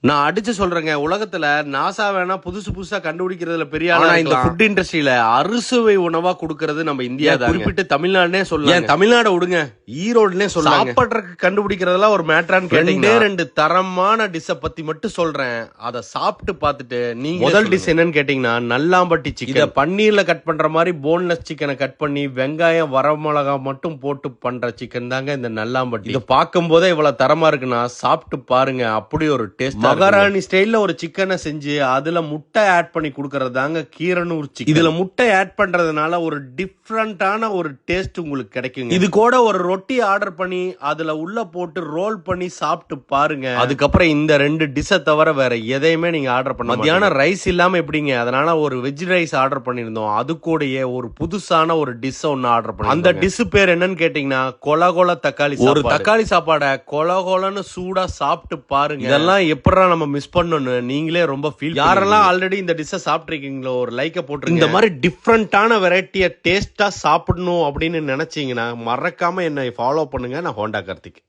நான் அடிச்சு சொல்றேங்க, உலகத்துல நாசா வேணா புதுசு புதுசா கண்டுபிடிக்கிறதுல பெரிய ஆளா இந்த ஃபுட் இண்டஸ்ட்ரியில அறுசுவை உணவா கொடுக்கறது நம்ம இந்தியா தான். குறிப்பிட்டு தமிழ்நாடுனே சொல்லலாம். தமிழ்நாடு விடுங்க, ஈரோடுனே சொல்லலாம். சாப்பிட்றதுக்கு கண்டுபிடிக்கிறதெல்லாம் ஒரு மேட்டரான்னு கேட்டீங்கன்னா, ரெண்டு தரமான டிஷ்ஷ பத்தி மட்டும் சொல்றேன். அதை சாப்பிட்டு பார்த்துட்டு நீங்க முதல் டிஷ் என்னன்னு கேட்டீங்கன்னா நல்லாம்பட்டி சிக்கன். இத பன்னீர்ல கட் பண்ற மாதிரி போன்லெஸ் சிக்கனை கட் பண்ணி வெங்காயம் வரமிளகா மட்டும் போட்டு பண்ற சிக்கன் தாங்க இந்த நல்லாம்பட்டி. இதை பார்க்கும் போதே இவ்வளவு தரமா இருக்குன்னா சாப்பிட்டு பாருங்க, அப்படி ஒரு டேஸ்ட். மகாராணி ஸ்டைல்ல ஒரு சிக்கனை செஞ்சு அதுல முட்டை ஆட் பண்ணி கொடுக்கறது தாங்க கீரனூர் சிக்கன். இதுல முட்டை ஆட் பண்றதுனால ஒரு டிஃப்ரெண்டான ஒரு டேஸ்ட் உங்களுக்கு கிடைக்கும். இது கூட ஒரு ரொட்டி ஆர்டர் பண்ணி அதுல உள்ள போட்டு ரோல் பண்ணி சாப்பிட்டு பாருங்க. அதுக்கப்புறம் இந்த ரெண்டு டிஷ்ஷை தவிர வேற எதையுமே நீங்க ஆர்டர் பண்ண. மத்தியானம் ரைஸ் இல்லாம எப்படிங்க, அதனால ஒரு வெஜ் ரைஸ் ஆர்டர் பண்ணிருந்தோம். அது கூடயே ஒரு புதுசான ஒரு டிஷ் ஒன்னு ஆர்டர் பண்ணி. அந்த டிஷ் பேர் என்னன்னு கேட்டீங்கன்னா கொல கொல தக்காளி. ஒரு தக்காளி சாப்பாடை கொல கொலன்னு சூடா சாப்பிட்டு பாருங்க. இதெல்லாம் எப்படி நம்ம மிஸ் பண்ணோம்னு நீங்களே ரொம்ப ஃபீல். யாரெல்லாம் ஆல்ரெடி இந்த டிஷ்ஷை சாப்பிட்டிருக்கீங்களோ ஒரு லைக்க போட்டுருங்க. இந்த மாதிரி டிஃப்ரெண்டான வெரைட்டியை டேஸ்டா சாப்பிடணும் அப்படின்னு நினைச்சீங்கன்னா மறக்காம என்னை ஃபாலோ பண்ணுங்க. நான் ஹோண்டா கார்த்திக்.